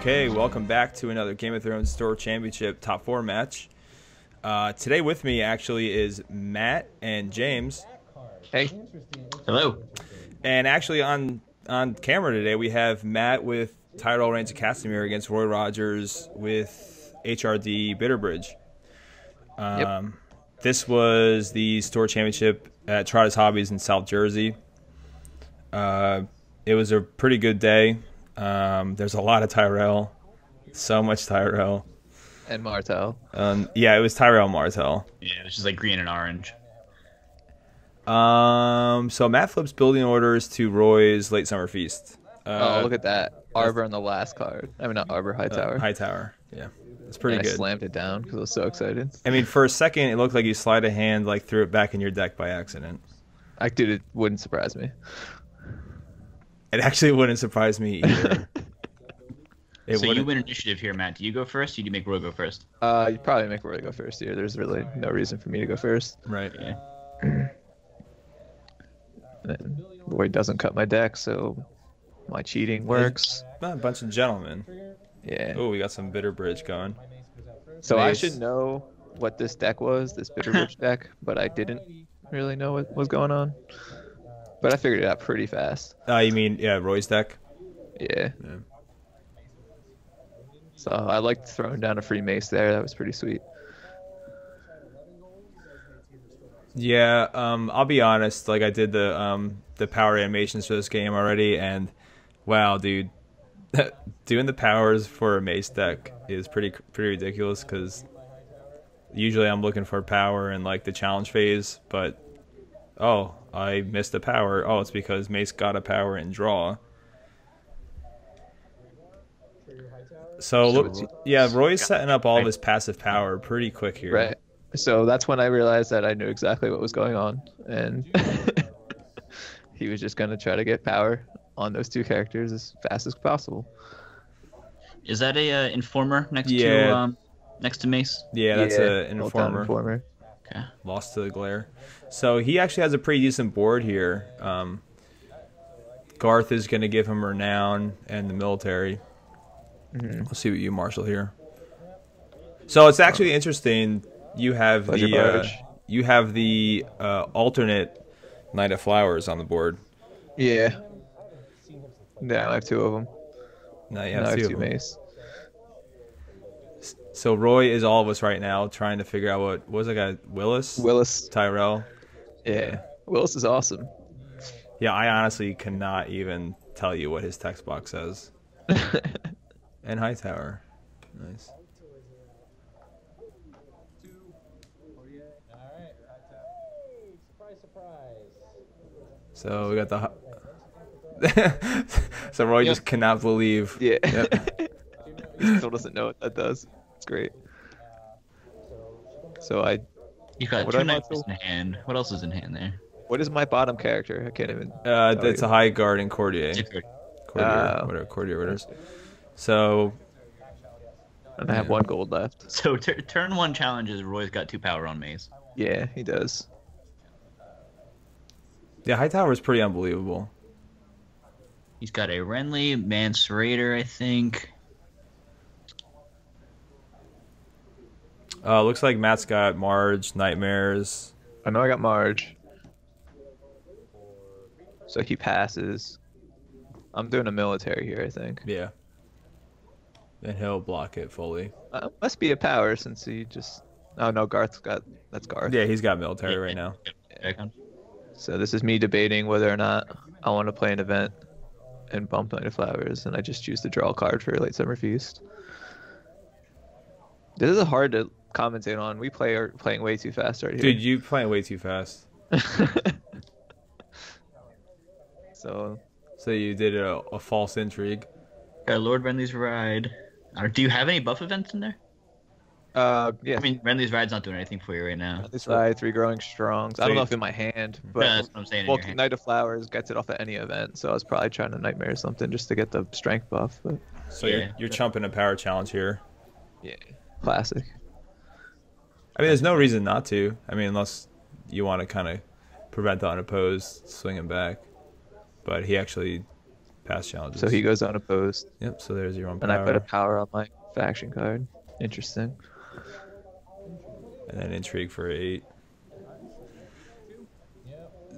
Okay, welcome back to another Game of Thrones Store Championship Top 4 match. Today with me actually is Matt and James. Hey. Hello. And actually on camera today we have Matt with Tyrell Rains of Casimir against Roy Rogers with HRD Bitterbridge. This was the Store Championship at Trotta's Hobbies in South Jersey. It was a pretty good day. There's a lot of Tyrell. So much Tyrell. And Martell. Yeah, it was Tyrell Martell. Yeah, it was just like green and orange. So Matt flips building orders to Roy's Late Summer Feast. Oh, look at that. Arbor on the last card. I mean, not Arbor, Hightower. Hightower, yeah. It's pretty good. I slammed it down because I was so excited. I mean, for a second, it looked like you slide a hand, like threw it back in your deck by accident. Dude, it wouldn't surprise me. It actually wouldn't surprise me either. So you win initiative here, Matt. Do you go first or do you make Roy go first? You'd probably make Roy go first here. There's really no reason for me to go first. Right. Yeah. And Roy doesn't cut my deck, so my cheating works. Not a bunch of gentlemen. Yeah. Oh, we got some Bitterbridge going. So I should know what this deck was, this Bitterbridge deck, but I didn't really know what was going on. But I figured it out pretty fast. You mean, yeah, Roy's deck? Yeah. So I liked throwing down a free mace there. That was pretty sweet. Yeah, I'll be honest. Like I did the power animations for this game already, and wow, dude, doing the powers for a mace deck is pretty ridiculous. Because usually I'm looking for power in like the challenge phase, but oh, I missed a power. Oh, it's because mace got a power in draw. So look, yeah, Roy's setting up all of his passive power pretty quick here. Right. So that's when I realized that I knew exactly what was going on, and he was just gonna try to get power on those two characters as fast as possible. Is that a informer next to Mace? Yeah, that's an informer. Okay. Lost to the glare. So he actually has a pretty decent board here. Garth is gonna give him renown and the military. Let's see what you marshal here. So it's actually interesting. You have the alternate Knight of Flowers on the board. Yeah. Yeah, I have two of them. Now you have two mace. So Roy is all of us right now trying to figure out what was that guy? Willis. Tyrell. Yeah. Willis is awesome. Yeah, I honestly cannot even tell you what his text box says. And Hightower. Nice. So we got the so Roy just cannot believe. Yeah. Yep. He still doesn't know what that does. It's great. So You got two knights in hand. What else is in hand there? What is my bottom character? I can't even. It's a High Guard and Courtier. Courtier orders. So. And I have one gold left. So turn one challenges. Roy's got 2 power on Mace. Yeah, he does. Yeah, Hightower is pretty unbelievable. He's got a Renly, Mance Raider, I think. Looks like Matt's got Marge, Nightmares. I know I got Marge. So he passes. I'm doing a military here, I think. Yeah. Then he'll block it fully. Must be a power since he just... Oh, no, that's Garth. Yeah, he's got military right now. So this is me debating whether or not I want to play an event and bump Knight of Flowers, and I just choose to draw a card for Late Summer Feast. This is hard to commentate on. We are playing way too fast right here. Dude, you playing way too fast. So you did a false intrigue. Got Lord Renly's Ride. Do you have any buff events in there? Yeah. I mean, Renly's Ride's not doing anything for you right now. Renly's Ride, 3 Growing Strongs. I don't know if in my hand, but that's what I'm saying. Well, Knight of Flowers gets it off at any event, so I was probably trying to Nightmare something just to get the strength buff. But... So you're chumping a power challenge here. Yeah, classic. I mean, there's no reason not to. I mean, unless you want to kind of prevent the unopposed swinging back. But he actually past challenges. So he goes unopposed. Yep. So there's your own And I put a power, power on my faction card. Interesting. and then intrigue for 8.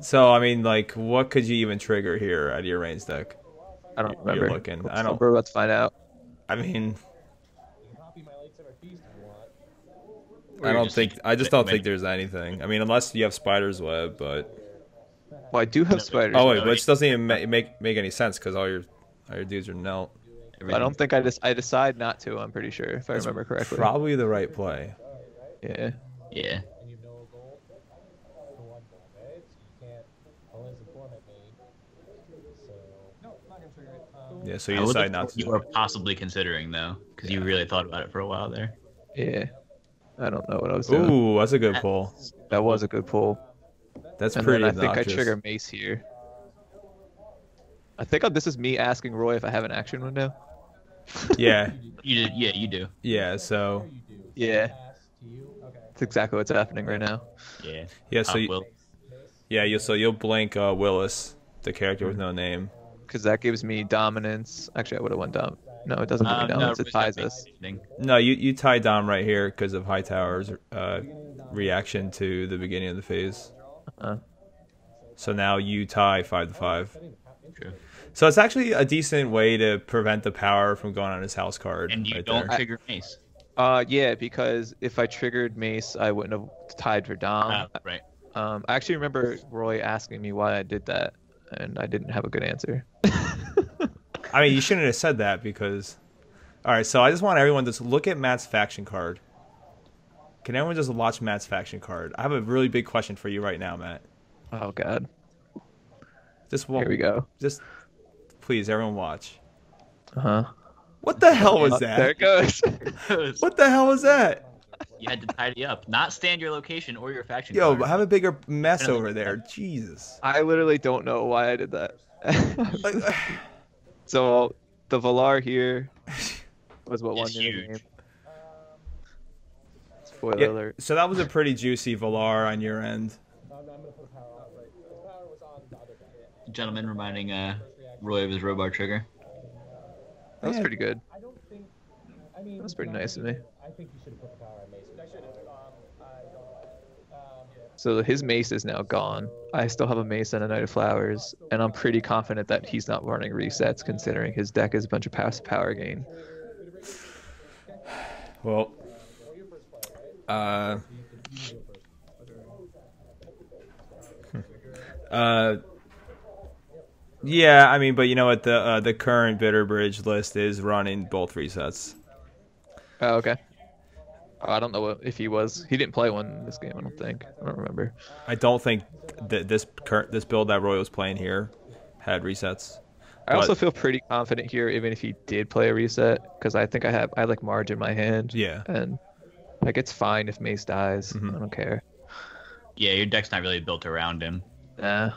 So I mean, like, what could you even trigger here out of your Rains deck? I don't remember. You're looking. I don't. We're about to find out. I mean, Or I you're don't just think. like, I just don't wait, think there's anything. I mean, unless you have Spider's Web, but. Well, I do have spiders. Oh wait, no, which doesn't even make any sense because all your dudes are knelt. I don't think I decide not to. I'm pretty sure if I remember correctly. Probably the right play. Yeah. Yeah. Yeah, so you I would decide look not what to. you were possibly considering though, because you really thought about it for a while there. Yeah. I don't know what I was doing. Ooh, that's a good pull. That was a good pull. That's And pretty then I think I obnoxious. trigger Mace here. I think this is me asking Roy if I have an action window. Yeah, You did, yeah, you do. yeah. So Yeah. That's exactly what's happening right now. Yeah. yeah, so Will. yeah, you'll blink Willis, the character with no name. Because that gives me dominance. Actually, I would have went down. No, it doesn't give me No, dominance. It Roy's not ties making us. anything. No, you tie Dom right here because of Hightower's reaction to the beginning of the phase. Uh, So now you tie 5-5. True. So it's actually a decent way to prevent the power from going on his house card. And you right don't there. trigger Mace. yeah, because if I triggered Mace, I wouldn't have tied for Dom. Right. I actually remember Roy asking me why I did that, and I didn't have a good answer. I mean, you shouldn't have said that because. All right, so I just want everyone to just look at Matt's faction card. Can everyone just watch Matt's faction card? I have a really big question for you right now, Matt. Oh God. Just Here we go. Just please, everyone watch. Uh-huh. What the hell was There that? it goes. What the hell was that? You had to tidy up, not stand your location or your faction. Yo, card. have a bigger mess over there. Jesus. I literally don't know why I did that. Like, So the Valar here was what won It's me the huge. game. Spoiler yeah, alert. so that was a pretty juicy Valar on your end. Gentleman reminding Roy of his Robar trigger. That was Yeah. pretty good. That was pretty nice of me. So his mace is now gone. I still have a mace and a Knight of Flowers, and I'm pretty confident that he's not running resets considering his deck is a bunch of past power gain. Well, yeah, I mean, but you know what? The current Bitter Bridge list is running both resets. Oh, okay. Oh, I don't know if he was. He didn't play one in this game, I don't think. I don't remember. I don't think that this build that Roy was playing here had resets. I also But- feel pretty confident here, even if he did play a reset, because I think I like Marge in my hand. Yeah. And like it's fine if Mace dies. Mhm. I don't care. Yeah, your deck's not really built around him. Nah.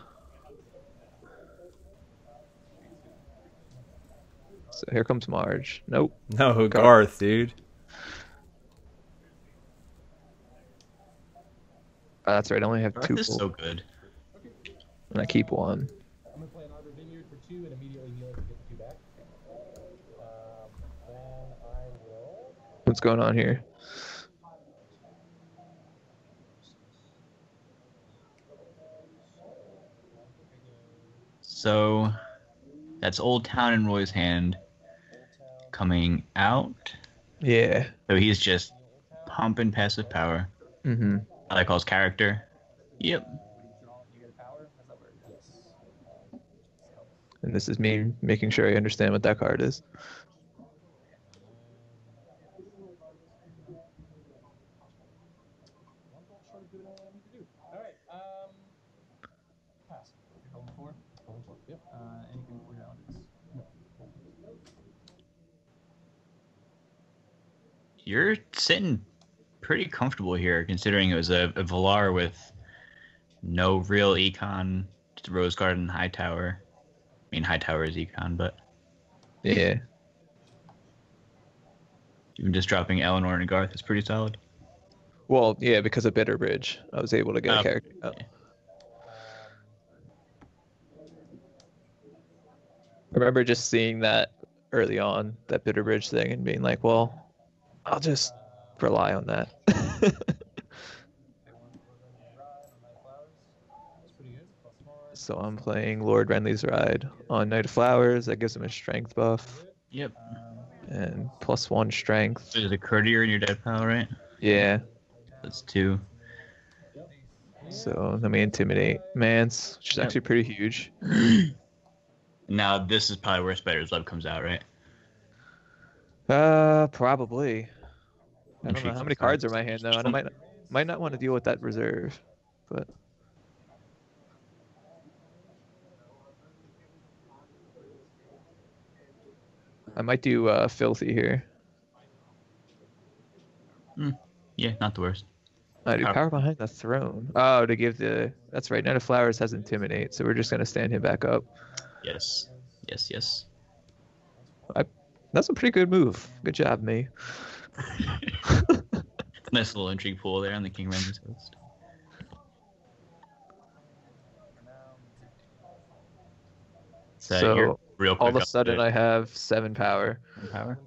So here comes Marge. Nope. No, Garth, dude. Oh, that's right. I only have Garth two is full, so good. and I keep one. I'm gonna play an Arbor Vineyard for 2 and immediately heal it to get the 2 back. Then I will. What's going on here? So that's Old Town in Roy's hand coming out. Yeah. So he's just pumping passive power. Mm-hmm. I like his character. Yep. And this is me making sure I understand what that card is. Alright, pass. You're going 4? Going 4. Yep. Anything 4 challenges? No. You're sitting pretty comfortable here, considering it was a Valar with no real econ, just Rose Garden, Hightower. I mean, Hightower is econ, but Yeah. even just dropping Eleanor and Garth is pretty solid. Well, yeah, because of Bitter Bridge, I was able to get a character out. remember just seeing that early on, that bitter bridge thing, and being like, well, I'll just rely on that. So I'm playing Lord Renly's Ride on Knight of Flowers. That gives him a strength buff. Yep. And +1 strength. There's a courtier in your dead pile, right? Yeah. That's 2. So let me intimidate Mance, which is Yep. actually pretty huge. Now this is probably where Spider's Love comes out, right? Probably. I don't know Intrigue how many cards are in my hand though, and I might not want to deal with that reserve, but. I might do Filthy here. Yeah, not the worst. I do Power Behind the Throne. Oh, to give the... That's right, Knight of Flowers has Intimidate, so we're just going to stand him back up. Yes. Yes, yes. That's a pretty good move. Good job, me. Nice little intrigue pool there on the King Renly's Host. So you're real quick all of a up sudden there. I have 7 power. Power?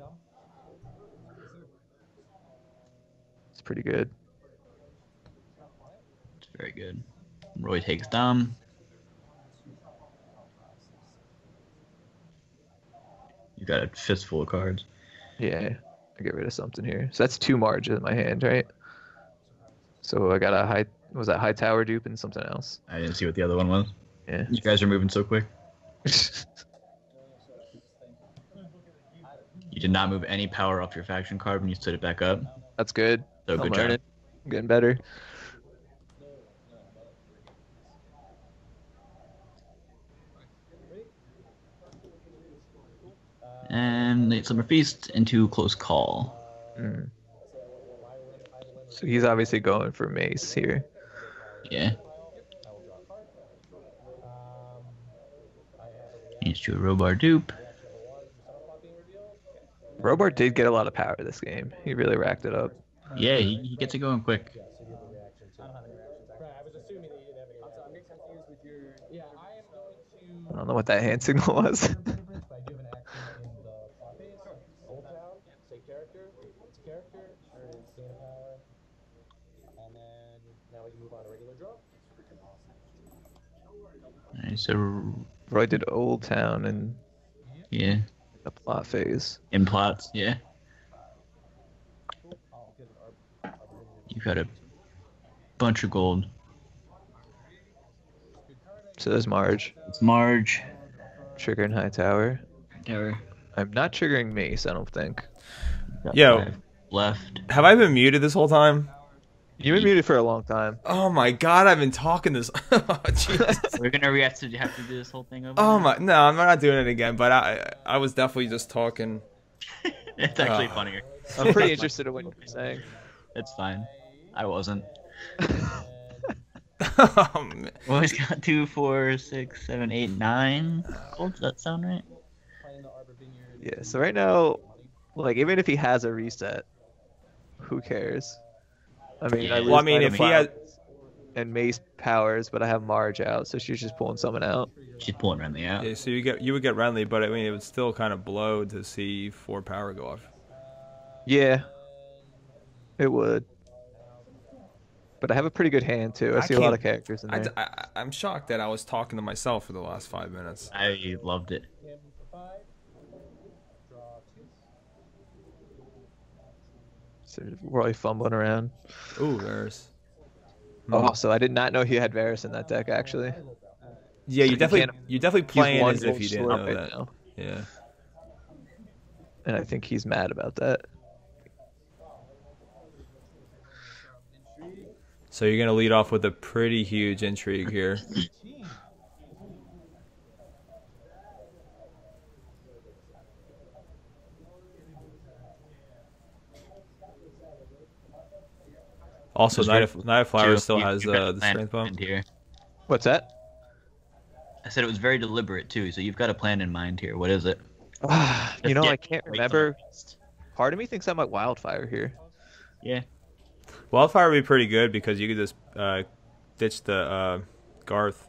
It's pretty good. It's very good. Roy takes Dom. You got a fistful of cards. Yeah, I get rid of something here. So that's 2 margin in my hand, right? So I got a high... Was that high tower dupe and something else? I didn't see what the other one was. Yeah. You guys are moving so quick. You did not move any power off your faction card when you stood it back up. That's good. So I'm good learning. job. I'm getting better. And Late Summer Feast into Close Call. Mm. So he's obviously going for Mace here. Yeah. He's to a Robar dupe. Robar did get a lot of power this game. He really racked it up. Yeah, he gets it going quick. I don't know what that hand signal was. Alright, so Roy did Old Town and yeah, the plot phase. in plots, yeah. You've got a bunch of gold. So there's Marge. It's Marge. Triggering High Tower. Tower. I'm not triggering Mace, I don't think. Got Yo. 5 left. Have I been muted this whole time? You've been muted for a long time. Oh my god, I've been talking this. Oh, Jesus. We're gonna have to do this whole thing over. Oh now? my, no, I'm not doing it again. But I was definitely just talking. It's actually funnier. I'm pretty interested in what you're saying. It's fine. I wasn't. Oh, man. Well, he's got 2, 4, 6, 7, 8, 9. Oh, does that sound right? Yeah, so right now, like, even if he has a reset, who cares? I mean, Yeah. I lose Well, I mean, Knight if of he had, Flowers and Mace powers, but I have Marge out, so she's just pulling someone out. She's pulling Renly out. yeah, so you would get Renly, but I mean, it would still kind of blow to see 4 power go off. Yeah, it would. But I have a pretty good hand too. I see a lot can't- of characters in there. I'm shocked that I was talking to myself for the last 5 minutes. I loved it. So Roy fumbling around. Ooh, there's. Oh, so I did not know he had Varys in that deck actually. Yeah, So you definitely can't- you definitely He's playing one as if gold you didn't short know right that. now, Yeah. and I think he's mad about that. So you're gonna lead off with a pretty huge intrigue here. Also, Knight of Flowers still has the strength bump. Here. What's that? I said it was very deliberate too, so you've got a plan in mind here. What is it? You know, Yeah, I can't wait remember. till next. Part of me thinks I might Wildfire here. Yeah. Wildfire would be pretty good because you could just ditch the Garth.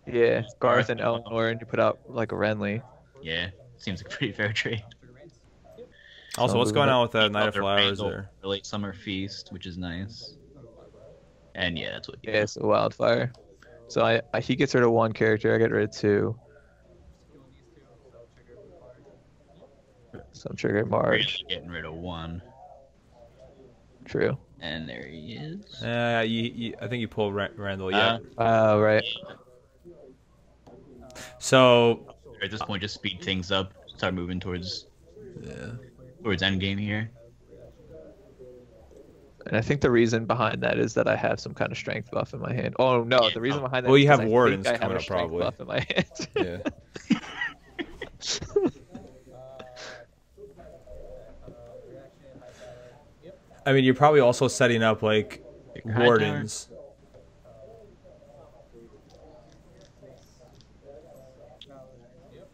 Yeah, Garth and Garth. Eleanor, and you put out like a Renly. Yeah, seems like a pretty fair trade. Also, So what's going on with that Night of Other Flowers Randall there? for Late Summer Feast, which is nice. And yeah, that's what. Yeah, it's a wildfire. So he gets rid of one character, I get rid of two. So I'm triggering Marge. Really getting rid of one. True. And there he is. I think you pulled Randall. Yeah. Oh, right. So At this point, just speed things up. Start moving towards yeah. endgame here. And I think the reason behind that is that I have some kind of strength buff in my hand. Oh no, the reason behind that. Well, is you 'cause have I Wardens think I have coming a up strength probably. buff in my hand. Yeah. I mean, you're probably also setting up like High Wardens.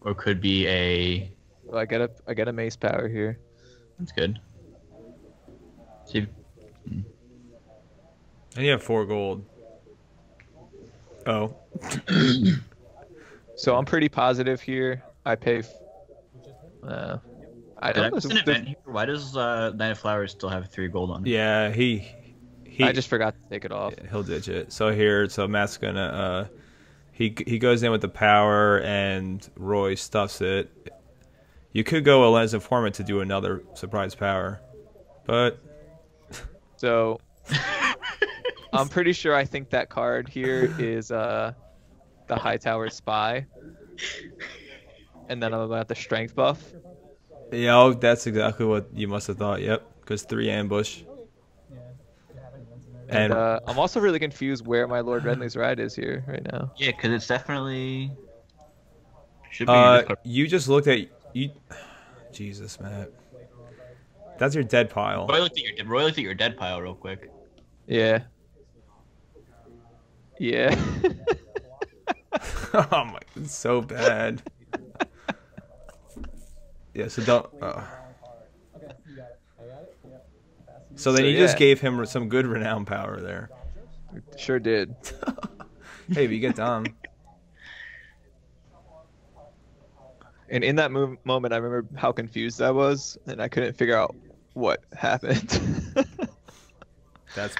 Or could be a. Well, I get a mace power here. That's good. See, And you have 4 gold. Oh. So I'm pretty positive here. I pay. I don't know. there's an event here. Why does Night of Flowers still have 3 gold on it? Yeah, he I just forgot to take it off. he'll ditch it. So Matt's gonna he goes in with the power and Roy stuffs it. You could go a Lens Informant to do another surprise power, but So I'm pretty sure I think that card here is the Hightower Spy, and then I'm about the strength buff. yeah, that's exactly what you must have thought. Yep, because 3 ambush. And And I'm also really confused where my Lord Renly's ride is here right now. Yeah, because it's definitely. Should be. in this card. you just looked at you. Jesus, Matt. That's your dead pile. Roy looked at your dead pile real quick. Yeah. Yeah. Oh my, it's so bad. Yeah, so don't. So then So, you just yeah. gave him some good renown power there. Sure did. Hey, but you get Dom. And in that moment, I remember how confused I was, and I couldn't figure out what happened. That's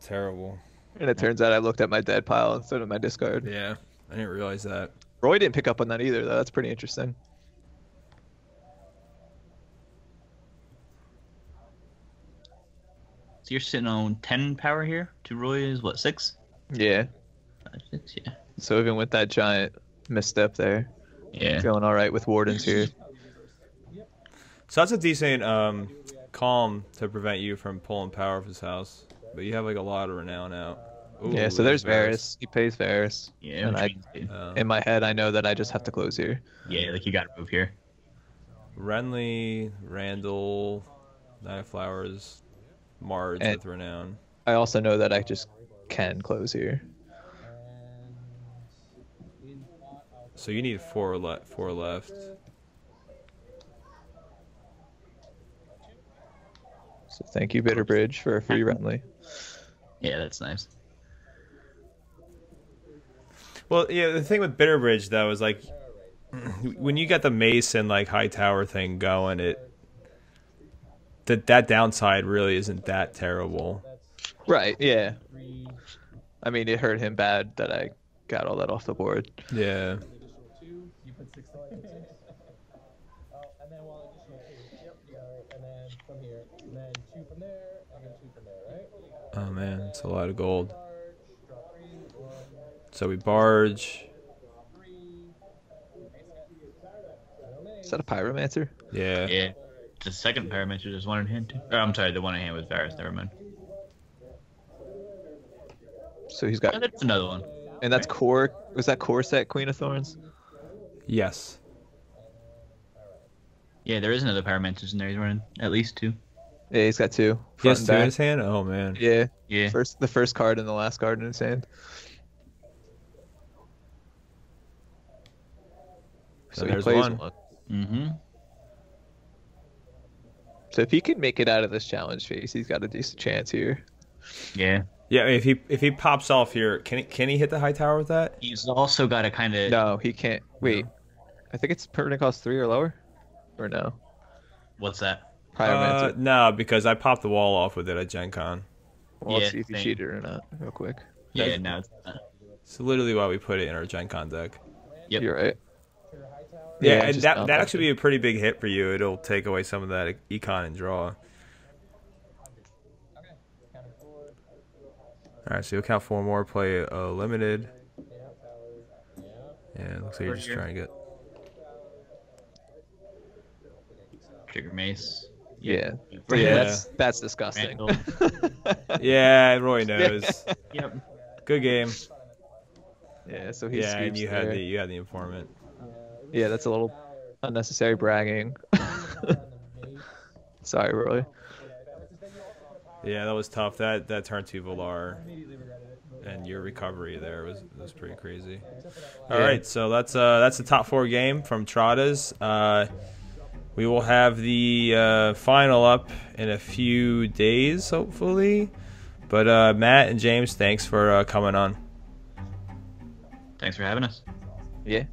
terrible. And it turns out I looked at my dead pile instead of my discard. Yeah, I didn't realize that. Roy didn't pick up on that either, though. That's pretty interesting. So you're sitting on 10 power here. To Roy is what, 6? Yeah. 6, yeah. So even with that giant misstep there, Yeah. feeling all right with Wardens here. So that's a decent calm to prevent you from pulling power of his house. But you have like a lot of renown out. Ooh, Yeah, so there's Varys. He pays Varys. Yeah. And which I, means- in my head, I know that I just have to close here. yeah, like you gotta move here. Renly, Randall, Night of Flowers, Marge And- with renown. I also know that I just can close here. So you need 4 left. So thank you, Bitterbridge, for a free Renly. Yeah, that's nice. Well, yeah, the thing with Bitterbridge though is like when you got the Mace and like High Tower thing going, that downside really isn't that terrible. Right, yeah. I mean, it hurt him bad that I got all that off the board. Yeah. You put 6 and then while additional 2. Yep, you got it. And then from here, and then 2 from there, and then 2 from there, right? Oh man, it's a lot of gold. Draw 3, 1, So we barge. 3. Is that a Pyromancer? Yeah. Yeah. The second Pyromancer, there's one in hand too. Oh, I'm sorry, the one in hand was Varys, never mind. So he's Oh, got, that's another one. and that's core. Was that core set Queen of Thorns? Yes. Yeah, there is another Pyromancer in there. He's running at least 2. Yeah, he's got 2. He Front has and 2 in back. his hand? Oh man. Yeah. Yeah. The first card and the last card in his hand. So he there's plays one. one. Mm-hmm. So if he can make it out of this challenge phase, he's got a decent chance here. Yeah. Yeah, I mean, if he pops off here, can he hit the High Tower with that? He's also got to kind of. No, he can't. Wait. I think it's permanent cost 3 or lower, or no? What's that? Pyromancer. No, because I popped the wall off with it at Gen Con. Well, let's Yeah, see if you same. cheated or not, real quick. Yeah, no. It's literally why we put it in our Gen Con deck. Yep. You're right. Yeah, Yeah, and just that not that that actually be a pretty big hit for you. It'll take away some of that econ and draw. All right, so you'll count 4 more. Play a limited. Yeah, it looks like you're just trying to get. Trigger mace. Yeah. Yep. Yeah, that's disgusting. Randall. Yeah, Roy knows. Yep. Good game. Yeah, so he Yeah, and sweeps you had there. the informant. Yeah, that's a little unnecessary bragging. Sorry, Roy. Yeah, that was tough. That turn 2 Valar, and your recovery there was pretty crazy. All Yeah. right, so that's the top 4 game from Trotta's. We will have the final up in a few days, hopefully. But Matt and James, thanks for coming on. Thanks for having us. Yeah.